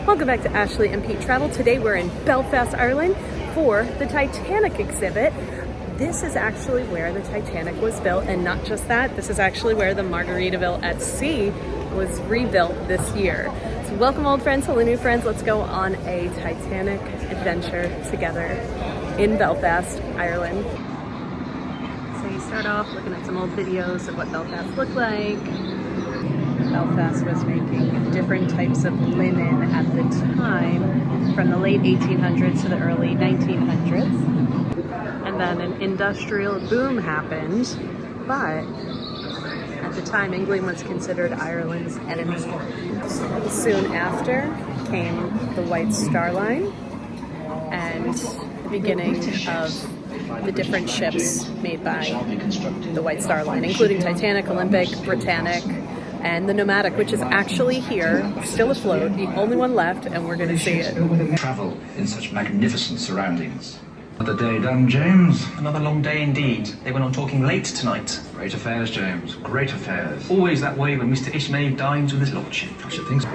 Welcome back to Ashley and Pete Travel. Today we're in Belfast, Ireland for the Titanic exhibit. This is actually where the Titanic was built, and not just that, this is actually where the Margaritaville at Sea was rebuilt this year. So welcome old friends, hello new friends. Let's go on a Titanic adventure together in Belfast, Ireland. So you start off looking at some old videos of what Belfast looked like. Belfast was making different types of linen at the time, from the late 1800s to the early 1900s. And then an industrial boom happened, but at the time England was considered Ireland's enemy. Soon after came the White Star Line and the beginning of the different ships made by the White Star Line, including Titanic, Olympic, Britannic, and the Nomadic, which is actually here, still afloat, the only one left, and we're going to see it. Travel in such magnificent surroundings. Another day done, James. Another long day indeed. They went on talking late tonight. Great affairs, James. Great affairs. Always that way when Mr. Ishmael dines with his lordship. I should think so.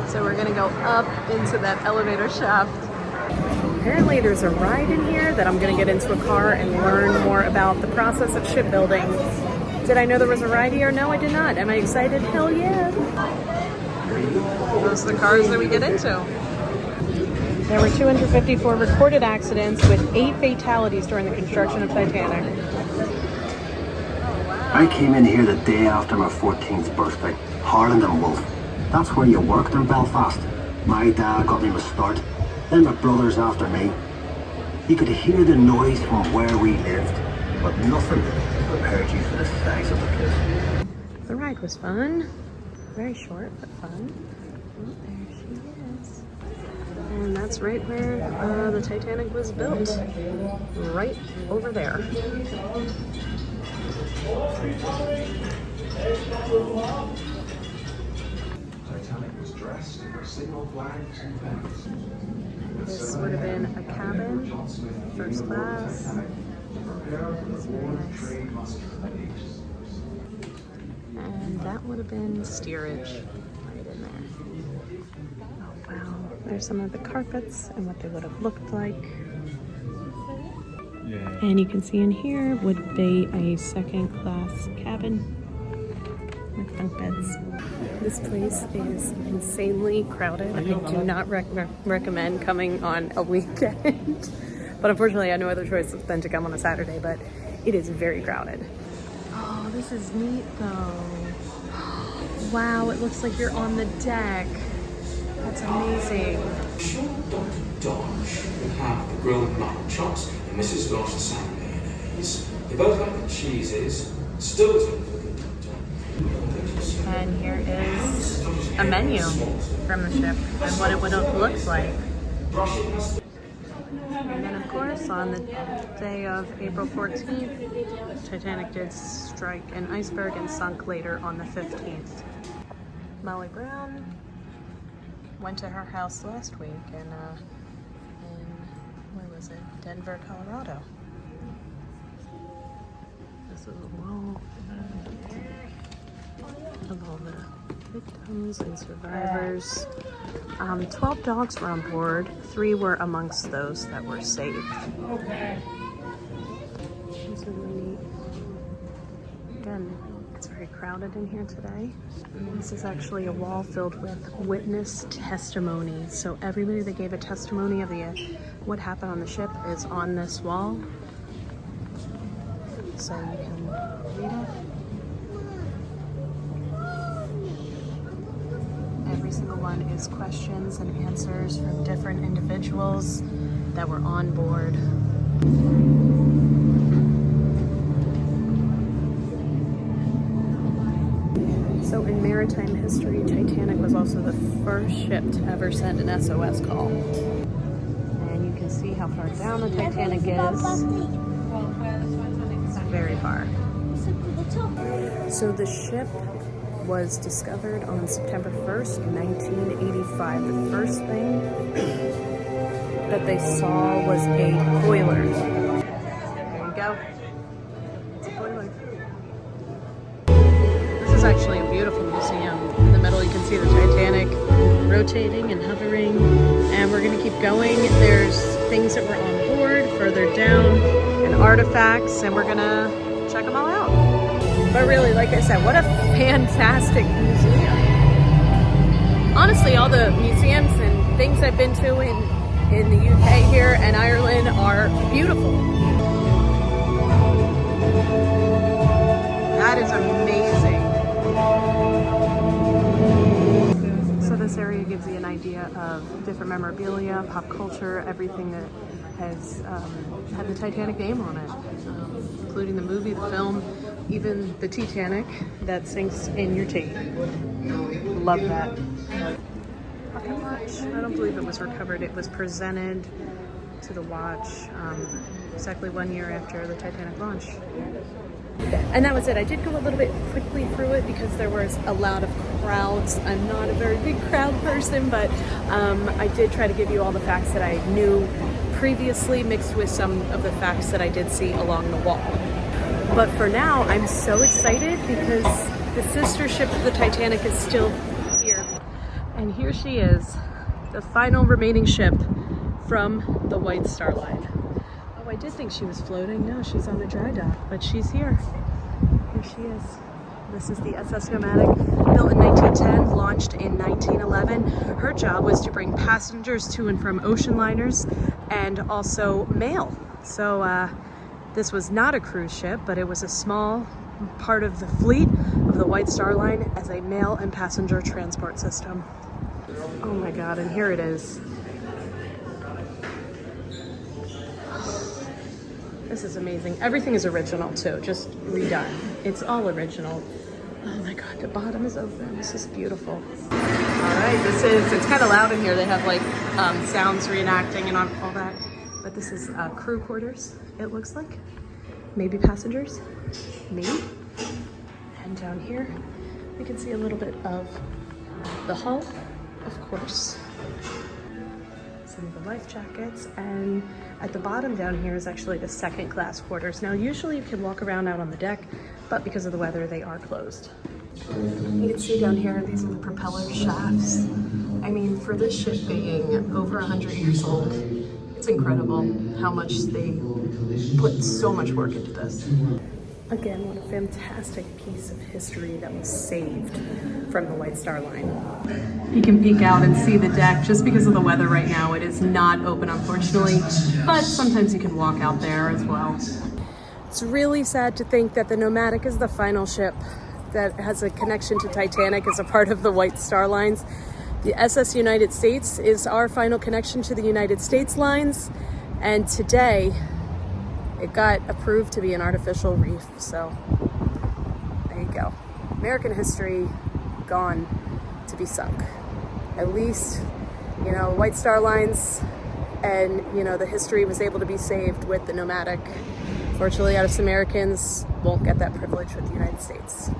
So we're going to go up into that elevator shaft. Apparently there's a ride in here that I'm going to get into a car and learn more about the process of shipbuilding. Did I know there was a ride here? No, I did not. Am I excited? Hell yeah. Those are the cars that we get into. There were 254 recorded accidents with 8 fatalities during the construction of Titanic. I came in here the day after my 14th birthday, Harland and Wolff. That's where you worked in Belfast. My dad got me my start, then my brothers after me. You could hear the noise from where we lived, but nothing prepared you for the size of the place. The ride was fun. Very short, but fun. Oh, there she is. And that's right where the Titanic was built. Right over there. Titanic was dressed in her signal flags and banners. This would have been a cabin, first class. And that would have been steerage right in there. Oh wow, there's some of the carpets and what they would have looked like. Yeah. And you can see in here would be a second class cabin with bunk beds. This place is insanely crowded. I do not recommend coming on a weekend. But unfortunately, I had no other choice than to come on a Saturday, but it is very crowded. Oh, this is neat though. Wow, it looks like you're on the deck. That's amazing. Dodge will have the grilled mutton chops and Mrs. Losh the salmon mayonnaise. They both like the cheeses. Still And here is a menu from the ship and what it would have looked like. And then, of course, on the day of April 14th, Titanic did strike an iceberg and sunk later on the 15th. Molly Brown went to her house last week in where was it? Denver, Colorado. This is a wall of all the victims and survivors. 12 dogs were on board. 3 were amongst those that were saved. These are really neat. Again, it's very crowded in here today. This is actually a wall filled with witness testimony. So everybody that gave a testimony of what happened on the ship is on this wall. So you can read it. Every single one is questions and answers from different individuals that were on board. So in maritime history, Titanic was also the first ship to ever send an SOS call. And you can see how far down the Titanic is. It's very far. So the ship was discovered on September 1st, 1985. The first thing that they saw was a boiler. There you go. It's a boiler. This is actually a beautiful museum. In the middle you can see the Titanic rotating and hovering, and we're gonna keep going. There's things that were on board further down and artifacts, and we're gonna check them all out. But really, like I said, what a fantastic museum. Honestly, all the museums and things I've been to in the UK here and Ireland are beautiful. That is amazing. So this area gives you an idea of different memorabilia, pop culture, everything that has had the Titanic name on it, including the movie, the film, even the Titanic that sinks in your tea. Love that. Pocket watch. I don't believe it was recovered. It was presented to the watch exactly 1 year after the Titanic launch. And that was it. I did go a little bit quickly through it because there was a lot of crowds. I'm not a very big crowd person, but I did try to give you all the facts that I knew previously, mixed with some of the facts that I did see along the wall. But for now, I'm so excited because the sister ship of the Titanic is still here. And here she is, the final remaining ship from the White Star Line. Oh, I did think she was floating. No, she's on a dry dock, but she's here. Here she is. This is the SS Nomadic, built in 1910, launched in 1911. Her job was to bring passengers to and from ocean liners and also mail. So this was not a cruise ship, but it was a small part of the fleet of the White Star Line as a mail and passenger transport system. Oh my God, and here it is. This is amazing. Everything is original too, just redone. It's all original. Oh my God, the bottom is open. This is beautiful. All right, it's kind of loud in here. They have like sounds reenacting and all that. But this is crew quarters, it looks like. Maybe passengers, maybe. And down here, we can see a little bit of the hull, of course. Some of the life jackets, and at the bottom down here is actually the second class quarters. Now, usually you can walk around out on the deck, but because of the weather, they are closed. You can see down here, these are the propeller shafts. I mean, for this ship being over 100 years old, it's incredible how much they put so much work into this. Again, what a fantastic piece of history that was saved from the White Star Line. You can peek out and see the deck. Just because of the weather right now, it is not open, unfortunately, but sometimes you can walk out there as well. It's really sad to think that the Nomadic is the final ship that has a connection to Titanic as a part of the White Star Lines. The SS United States is our final connection to the United States lines, and today it got approved to be an artificial reef. So there you go. American history gone to be sunk. At least, you know, White Star Lines and, you know, the history was able to be saved with the Nomadic. Fortunately, us Americans won't get that privilege with the United States.